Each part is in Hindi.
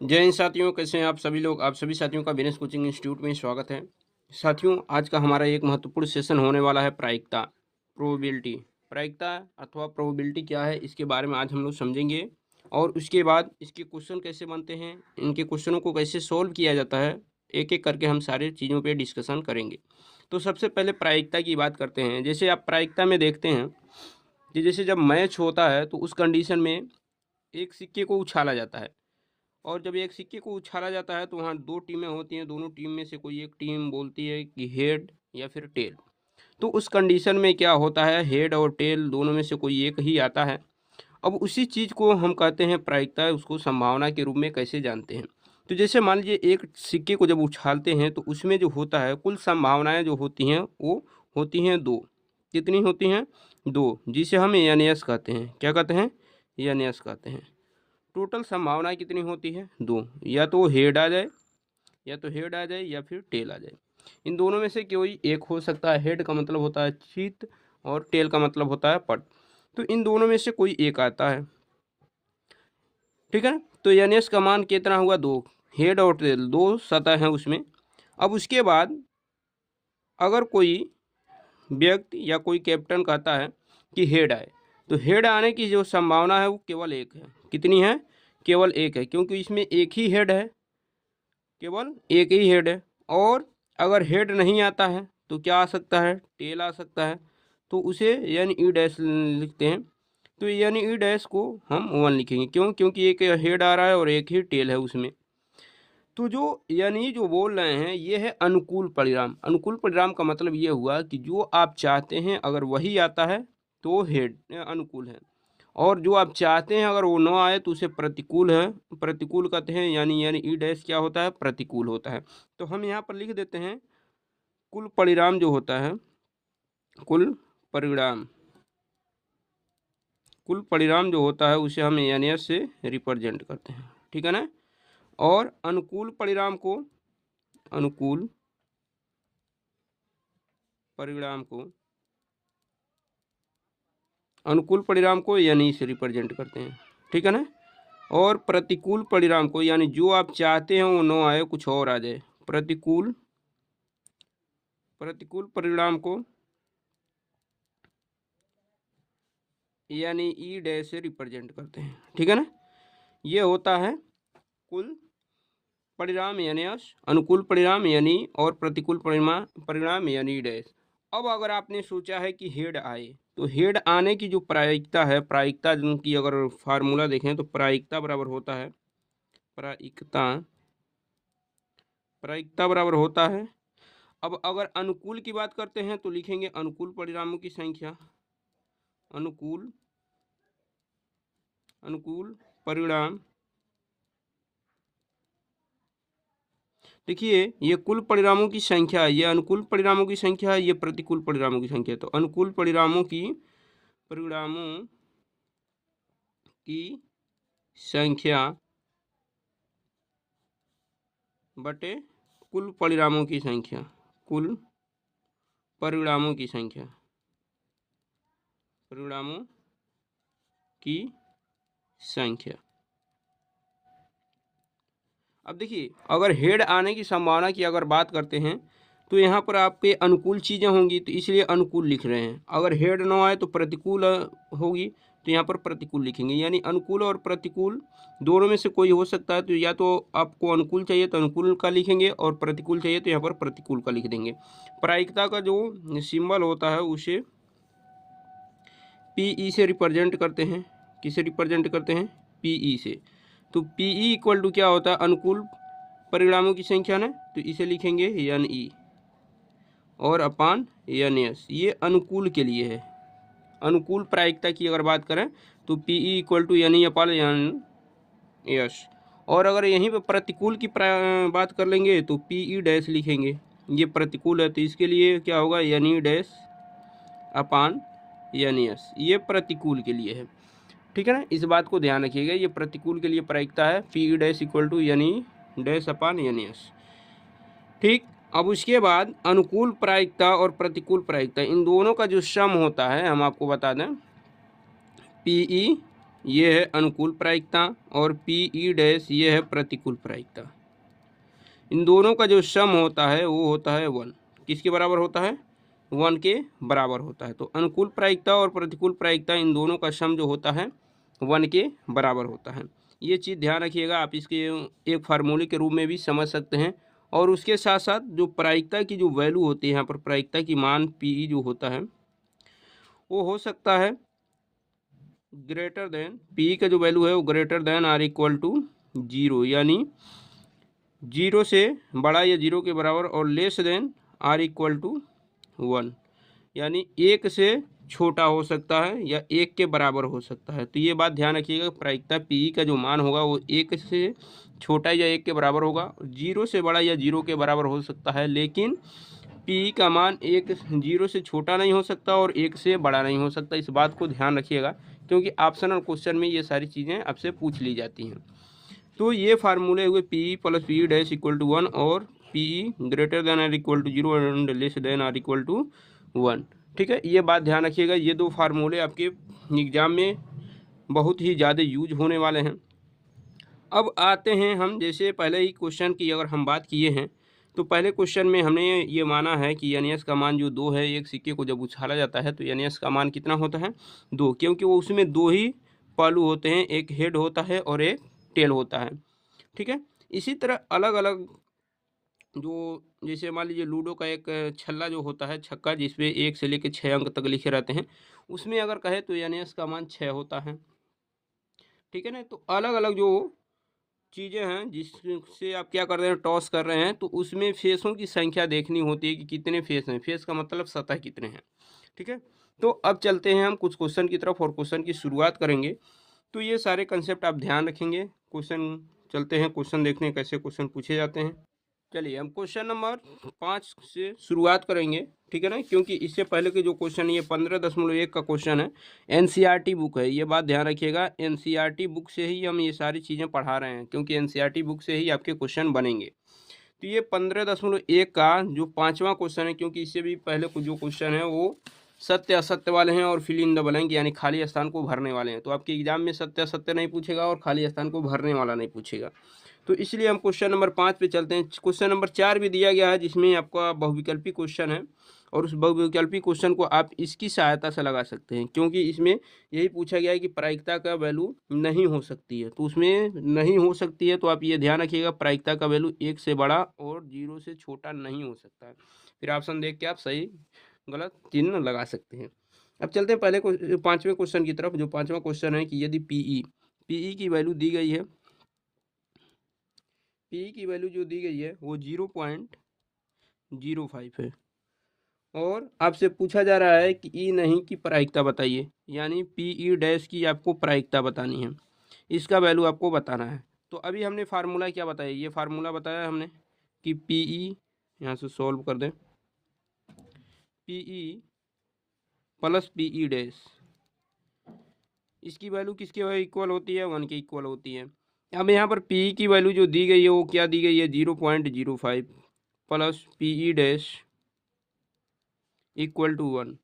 जय हिंद साथियों, कैसे हैं आप सभी लोग। आप सभी साथियों का बिजनेस कोचिंग इंस्टीट्यूट में स्वागत है। साथियों, आज का हमारा एक महत्वपूर्ण सेशन होने वाला है प्रायिकता, प्रोबेबिलिटी। प्रायिकता अथवा प्रोबेबिलिटी क्या है, इसके बारे में आज हम लोग समझेंगे और उसके बाद इसके क्वेश्चन कैसे बनते हैं, इनके क्वेश्चनों को कैसे सोल्व किया जाता है, एक एक करके हम सारे चीज़ों पर डिस्कशन करेंगे। तो सबसे पहले प्रायिकता की बात करते हैं। जैसे आप प्रायिकता में देखते हैं कि जैसे जब मैच होता है तो उस कंडीशन में एक सिक्के को उछाला जाता है, और जब एक सिक्के को उछाला जाता है तो वहाँ दो टीमें होती हैं। दोनों टीम में से कोई एक टीम बोलती है कि हेड या फिर टेल। तो उस कंडीशन में क्या होता है, हेड और टेल दोनों में से कोई एक ही आता है। अब उसी चीज़ को हम कहते हैं प्रायिकता, उसको संभावना के रूप में कैसे जानते हैं। तो जैसे मान लीजिए एक सिक्के को जब उछालते हैं तो उसमें जो होता है कुल संभावनाएं जो होती हैं वो होती हैं दो। कितनी होती हैं? दो, जिसे हम एन एस कहते हैं। क्या कहते हैं? एन एस कहते हैं। टोटल संभावना कितनी होती है? दो। या तो हेड आ जाए, या तो हेड आ जाए या फिर टेल आ जाए। इन दोनों में से कोई एक हो सकता है। हेड का मतलब होता है चित और टेल का मतलब होता है पट। तो इन दोनों में से कोई एक आता है, ठीक है। तो एन एस का मान कितना हुआ? दो। हेड और टेल दो सतह हैं उसमें। अब उसके बाद अगर कोई व्यक्ति या कोई कैप्टन कहता है कि हेड आए, तो हेड आने की जो संभावना है वो केवल एक है। कितनी है? केवल एक है, क्योंकि इसमें एक ही हेड है, केवल एक ही हेड है। और अगर हेड नहीं आता है तो क्या आ सकता है? टेल आ सकता है। तो उसे एन ई डैश लिखते हैं। तो एन ई डैश को हम वन लिखेंगे। क्यों? क्योंकि एक हेड आ रहा है और एक ही टेल है उसमें। तो जो यानी जो बोल रहे हैं ये है अनुकूल परिणाम। अनुकूल परिणाम का मतलब ये हुआ कि जो आप चाहते हैं अगर वही आता है तो हेड अनुकूल है, और जो आप चाहते हैं अगर वो न आए तो उसे प्रतिकूल है। प्रतिकूल कहते हैं, यानी ई डैश क्या होता है? प्रतिकूल होता है। तो हम यहाँ पर लिख देते हैं कुल परिणाम जो होता है, कुल परिणाम, कुल परिणाम जो होता है उसे हम एन एस से रिप्रेजेंट करते हैं, ठीक है ना। और अनुकूल परिणाम को, अनुकूल परिणाम को, अनुकूल परिणाम को एन ई से रिप्रेजेंट करते हैं, ठीक है ना। और प्रतिकूल परिणाम को, यानी जो आप चाहते हैं वो न आए, कुछ और आ जाए, प्रतिकूल, प्रतिकूल परिणाम को यानी ई डैश से रिप्रेजेंट करते हैं, ठीक है ना। ये होता है कुल परिणाम यानी एस, अनुकूल परिणाम यानी, और प्रतिकूल परिणाम यानी डैश। अब अगर आपने सोचा है कि हेड आए, तो हेड आने की जो प्रायिकता है, प्रायिकता की अगर फार्मूला देखें तो प्रायिकता बराबर होता है, प्रायिकता, प्रायिकता बराबर होता है। अब अगर अनुकूल की बात करते हैं तो लिखेंगे अनुकूल परिणामों की संख्या, अनुकूल, अनुकूल परिणाम। देखिए ये कुल परिणामों की संख्या है, ये अनुकूल परिणामों की संख्या है, ये प्रतिकूल परिणामों की संख्या है। तो अनुकूल परिणामों की, परिणामों की संख्या बटे कुल परिणामों की संख्या, कुल परिणामों की संख्या, परिणामों की संख्या। अब देखिए अगर हेड आने की संभावना की अगर बात करते हैं तो यहाँ पर आपके अनुकूल चीज़ें होंगी, तो इसलिए अनुकूल लिख रहे हैं। अगर हेड ना आए तो प्रतिकूल होगी, तो यहाँ पर प्रतिकूल लिखेंगे। यानी अनुकूल और प्रतिकूल दोनों में से कोई हो सकता है। तो या तो आपको अनुकूल चाहिए तो अनुकूल का लिखेंगे, और प्रतिकूल चाहिए तो यहाँ पर प्रतिकूल का लिख देंगे। प्रायिकता का जो सिंबल होता है उसे पी से रिप्रेजेंट करते हैं। किसे रिप्रेजेंट करते हैं? पी से। तो पी इक्वल टू क्या होता है? अनुकूल परिणामों की संख्या ना, तो इसे लिखेंगे एन ई और अपान एन एस। ये अनुकूल के लिए है। अनुकूल प्रायिकता की अगर बात करें तो P equal to N E upon N S. और अगर यहीं पर प्रतिकूल की बात कर लेंगे तो पी ई डैश लिखेंगे। ये प्रतिकूल है तो इसके लिए क्या होगा? N E dash upon N S. ये प्रतिकूल के लिए है, ठीक है ना। इस बात को ध्यान रखिएगा, ये प्रतिकूल के लिए प्रायिकता है, P E dash equal to N E dash upon N S, ठीक। अब उसके बाद अनुकूल प्रायिकता और प्रतिकूल प्रायिकता, इन दोनों का जो सम होता है, हम आपको बता दें, पी ई ये है अनुकूल प्रायिकता और पी डैश ये है प्रतिकूल प्रायिकता। इन दोनों का जो सम होता है वो होता है 1। किसके बराबर होता है? 1 के बराबर होता है। तो अनुकूल प्रायिकता और प्रतिकूल प्रायिकता इन दोनों का सम जो होता है 1 के बराबर होता है। ये चीज़ ध्यान रखिएगा, आप इसके एक फार्मूले के रूप में भी समझ सकते हैं। और उसके साथ साथ जो प्रायिकता की जो वैल्यू होती है, यहाँ पर प्रायिकता की मान पी जो होता है वो हो सकता है ग्रेटर देन, पी का जो वैल्यू है वो greater than or equal to 0, यानी 0 से बड़ा या 0 के बराबर, और less than or equal to 1, यानी 1 से छोटा हो सकता है या 1 के बराबर हो सकता है। तो ये बात ध्यान रखिएगा, प्रायिकता पी का जो मान होगा वो 1 से छोटा या 1 के बराबर होगा, 0 से बड़ा या 0 के बराबर हो सकता है, लेकिन पी का मान 0 से छोटा नहीं हो सकता और 1 से बड़ा नहीं हो सकता। इस बात को ध्यान रखिएगा, क्योंकि ऑप्शनल क्वेश्चन में ये सारी चीज़ें आपसे पूछ ली जाती हैं। तो ये फार्मूले हुए P plus P dash equal to 1 और P greater than or equal to 0 and less than or equal to 1। ठीक है, ये बात ध्यान रखिएगा। ये दो फार्मूले आपके एग्जाम में बहुत ही ज़्यादा यूज होने वाले हैं। अब आते हैं हम, जैसे पहले ही क्वेश्चन की अगर हम बात किए हैं, तो पहले क्वेश्चन में हमने ये माना है कि एन एस का मान जो 2 है, एक सिक्के को जब उछाला जाता है तो एन एस का मान कितना होता है? 2, क्योंकि वो उसमें 2 ही पहलू होते हैं, एक हेड होता है और एक टेल होता है। ठीक है, इसी तरह अलग अलग जो, जैसे मान लीजिए लूडो का एक छल्ला जो होता है, छक्का, जिसमें 1 से लेकर 6 अंक तक लिखे रहते हैं, उसमें अगर कहे तो एन एस का मान 6 होता है। ठीक है ना, तो अलग अलग जो चीज़ें हैं जिससे आप क्या कर रहे हैं, टॉस कर रहे हैं, तो उसमें फेसों की संख्या देखनी होती है कि कितने फेस हैं। फेस का मतलब सतह कितने हैं। ठीक है, तो अब चलते हैं हम कुछ क्वेश्चन की तरफ और क्वेश्चन की शुरुआत करेंगे। तो ये सारे कंसेप्ट आप ध्यान रखेंगे। क्वेश्चन चलते हैं, क्वेश्चन देखने कैसे क्वेश्चन पूछे जाते हैं। चलिए हम क्वेश्चन नंबर 5 से शुरुआत करेंगे। ठीक है ना, क्योंकि इससे पहले के जो क्वेश्चन, ये 15.1 का क्वेश्चन है, एनसीईआरटी बुक है, ये बात ध्यान रखिएगा। एनसीईआरटी बुक से ही हम ये सारी चीज़ें पढ़ा रहे हैं, क्योंकि एनसीईआरटी बुक से ही आपके क्वेश्चन बनेंगे। तो ये 15.1 का जो 5वां क्वेश्चन है, क्योंकि इससे भी पहले जो क्वेश्चन है वो सत्य असत्य वाले हैं और फिल इन द ब्लैंक, यानी खाली स्थान को भरने वाले हैं। तो आपके एग्जाम में सत्य असत्य नहीं पूछेगा और खाली स्थान को भरने वाला नहीं पूछेगा। तो इसलिए हम क्वेश्चन नंबर 5 पे चलते हैं। क्वेश्चन नंबर 4 भी दिया गया है, जिसमें आपका बहुविकल्पी क्वेश्चन है, और उस बहुविकल्पी क्वेश्चन को आप इसकी सहायता से लगा सकते हैं, क्योंकि इसमें यही पूछा गया है कि प्रायिकता का वैल्यू नहीं हो सकती है। तो उसमें नहीं हो सकती है, तो आप ये ध्यान रखिएगा, प्रायिकता का वैल्यू 1 से बड़ा और 0 से छोटा नहीं हो सकता है। फिर ऑप्शन देख के आप सही गलत चिन्ह लगा सकते हैं। अब चलते हैं पहले 5वें क्वेश्चन की तरफ। जो 5वां क्वेश्चन है कि यदि पीई की वैल्यू दी गई है, पी की वैल्यू जो दी गई है वो 0.05 है, और आपसे पूछा जा रहा है कि ई नहीं की प्रायिकता बताइए, यानी पी डैश की आपको प्रायिकता बतानी है, इसका वैल्यू आपको बताना है। तो अभी हमने फार्मूला क्या बताया, ये फार्मूला बताया हमने कि पी यहाँ से सॉल्व कर दें, पी प्लस पी डैश, इसकी वैल्यू किसके इक्वल होती है? 1 के इक्वल होती है। अब यहाँ पर पी की वैल्यू जो दी गई है वो क्या दी गई है? 0.05 plus P dash equal to 1।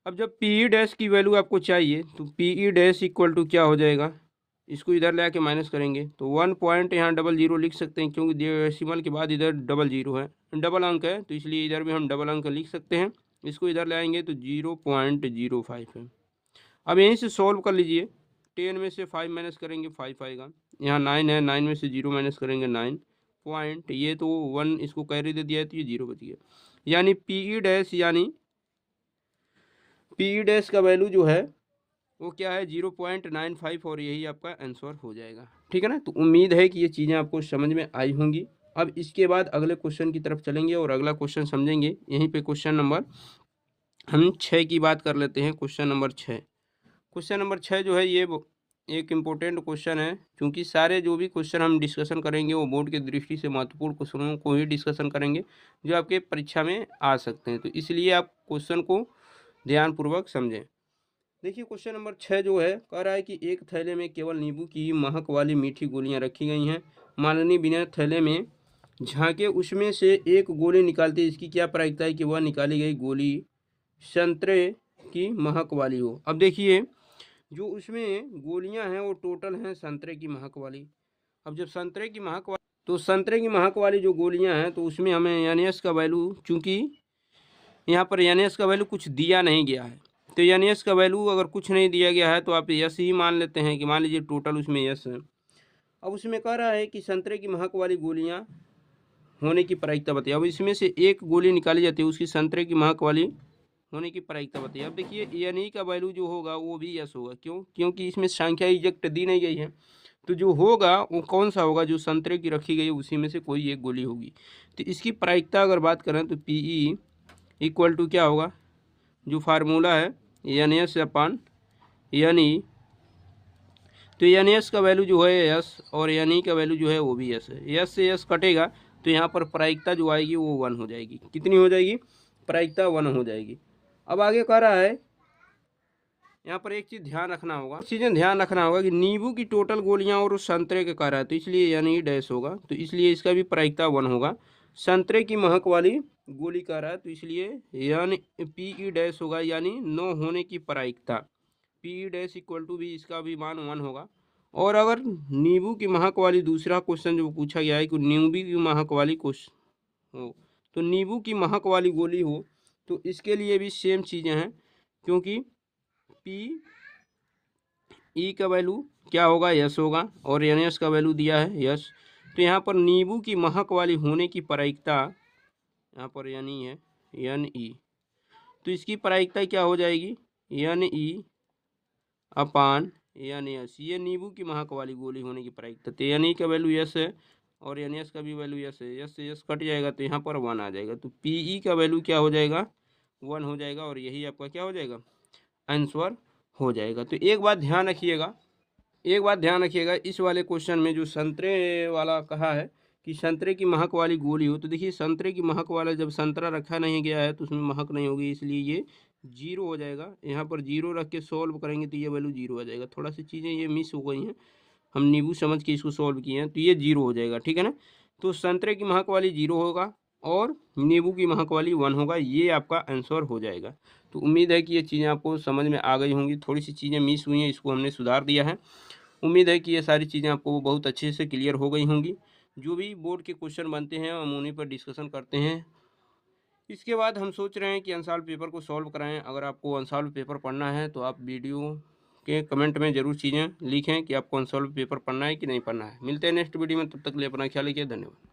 अब जब पी डैश की वैल्यू आपको चाहिए तो पी डैश इक्वल टू क्या हो जाएगा? इसको इधर ले आके माइनस करेंगे तो 1 पॉइंट यहाँ 00 लिख सकते हैं, क्योंकि डेसिमल के बाद इधर 00 है, डबल अंक है, तो इसलिए इधर भी हम डबल अंक लिख सकते हैं। इसको इधर ले आएंगे तो 0.05 है। अब यहीं से सॉल्व कर लीजिए। 10 में से 5 माइनस करेंगे 5 आएगा, यहाँ 9 है, 9 में से 0 माइनस करेंगे 9 पॉइंट, ये तो 1 इसको कैरी दे दिया है तो ये 0 बच गया, यानी पी डैश, यानी पी डैश का वैल्यू जो है वो क्या है? 0.95, और यही आपका आंसर हो जाएगा। ठीक है ना, तो उम्मीद है कि ये चीज़ें आपको समझ में आई होंगी। अब इसके बाद अगले क्वेश्चन की तरफ चलेंगे और अगला क्वेश्चन समझेंगे। यहीं पे क्वेश्चन नंबर हम 6 की बात कर लेते हैं। क्वेश्चन नंबर 6, क्वेश्चन नंबर 6 जो है ये एक इम्पोर्टेंट क्वेश्चन है, क्योंकि सारे जो भी क्वेश्चन हम डिस्कशन करेंगे वो बोर्ड की दृष्टि से महत्वपूर्ण क्वेश्चनों को ही डिस्कशन करेंगे, जो आपके परीक्षा में आ सकते हैं। तो इसलिए आप क्वेश्चन को ध्यानपूर्वक समझें। देखिए क्वेश्चन नंबर 6 जो है, कह रहा है कि एक थैले में केवल नींबू की महक वाली मीठी गोलियां रखी गई हैं। माननीय बिना थैले में झांके उसमें से एक गोली निकालते, इसकी क्या प्रायिकता है कि वह निकाली गई गोली संतरे की महक वाली हो। अब देखिए, जो उसमें गोलियां हैं वो टोटल हैं संतरे की महक वाली। अब जब संतरे की महक वाली, तो संतरे की महक वाली जो गोलियां हैं तो उसमें हमें NaS का वैल्यू, चूंकि यहाँ पर NaS का वैल्यू कुछ दिया नहीं गया है, तो NaS का वैल्यू अगर कुछ नहीं दिया गया है तो आप यस ही मान लेते हैं कि मान लीजिए टोटल उसमें यस है। अब उसमें कह रहा है कि संतरे की महक वाली गोलियां होने की प्रायिकता बताइए। अब इसमें से एक गोली निकाली जाती है, उसकी संतरे की महक वाली होने की प्रायिकता बताइए। अब देखिए Ne का वैल्यू जो होगा वो भी यस होगा, क्यों? क्योंकि इसमें संख्या इजेक्ट दी नहीं गई है, तो जो होगा वो कौन सा होगा, जो संतरे की रखी गई है उसी में से कोई एक गोली होगी। तो इसकी प्रायिकता अगर बात करें तो Pe इक्वल टू क्या होगा, जो फार्मूला है NaS अपान Ne, तो NaS का वैल्यू जो है यस और Ne का वैल्यू जो है वो भी यस है। यस से यस कटेगा तो यहाँ पर प्रायिकता जो आएगी वो 1 हो जाएगी। कितनी हो जाएगी? प्रायिकता 1 हो जाएगी। अब आगे कह रहा है, यहाँ पर एक चीज़ ध्यान रखना होगा, कि नींबू की टोटल गोलियां और संतरे के कह रहा है, तो इसलिए Ne डैश होगा, तो इसलिए इसका भी प्रायिकता 1 होगा। संतरे की महक वाली गोली कह रहा है तो इसलिए Pe डैश होगा, यानी 9 होने की प्रायिकता। Pe डैश इक्वल टू भी इसका भी मान 1 होगा। और अगर नींबू की महक वाली दूसरा क्वेश्चन जो पूछा गया है कि नींबू की महक वाली क्वेश्चन हो, तो नींबू की महक वाली गोली हो, तो इसके लिए भी सेम चीज़ें हैं, क्योंकि Pe का वैल्यू क्या होगा, यस होगा, और NaS का वैल्यू दिया है यस। तो यहाँ पर नींबू की महक वाली होने की प्रायिकता, यहाँ पर Ne है, Ne, तो इसकी प्रायिकता क्या हो जाएगी, Ne अपान NaS। ये नींबू की महक वाली गोली होने की प्रायिकता, तो Ne का वैल्यू यस है और NaS का भी वैल्यू यस है। यस से यस कट जाएगा तो यहाँ पर 1 आ जाएगा, तो Pe का वैल्यू क्या हो जाएगा, 1 हो जाएगा, और यही आपका क्या हो जाएगा, आंसर हो जाएगा। तो एक बात ध्यान रखिएगा, इस वाले क्वेश्चन में जो संतरे वाला कहा है कि संतरे की महक वाली गोली हो, तो देखिए संतरे की महक वाला जब संतरा रखा नहीं गया है तो उसमें महक नहीं होगी, इसलिए ये 0 हो जाएगा। यहाँ पर 0 रख के सॉल्व करेंगे तो ये वैल्यू 0 आ जाएगा। थोड़ा सी चीज़ें ये मिस हो गई हैं, हम नींबू समझ के इसको सॉल्व किए हैं, तो ये 0 हो जाएगा, ठीक है ना। तो संतरे की महक वाली 0 होगा और नींबू की महक वाली 1 होगा, ये आपका आंसर हो जाएगा। तो उम्मीद है कि ये चीज़ें आपको समझ में आ गई होंगी। थोड़ी सी चीज़ें मिस हुई हैं, इसको हमने सुधार दिया है। उम्मीद है कि ये सारी चीज़ें आपको बहुत अच्छे से क्लियर हो गई होंगी। जो भी बोर्ड के क्वेश्चन बनते हैं हम उन्हीं पर डिस्कशन करते हैं। इसके बाद हम सोच रहे हैं कि अनसॉल्व पेपर को सॉल्व कराएं। अगर आपको अनसॉल्व पेपर पढ़ना है तो आप वीडियो के कमेंट में ज़रूर चीज़ें लिखें कि आपको अनसॉल्व पेपर पढ़ना है कि नहीं पढ़ना है। मिलते हैं नेक्स्ट वीडियो में, तब तक के लिए अपना ख्याल रखिए। धन्यवाद।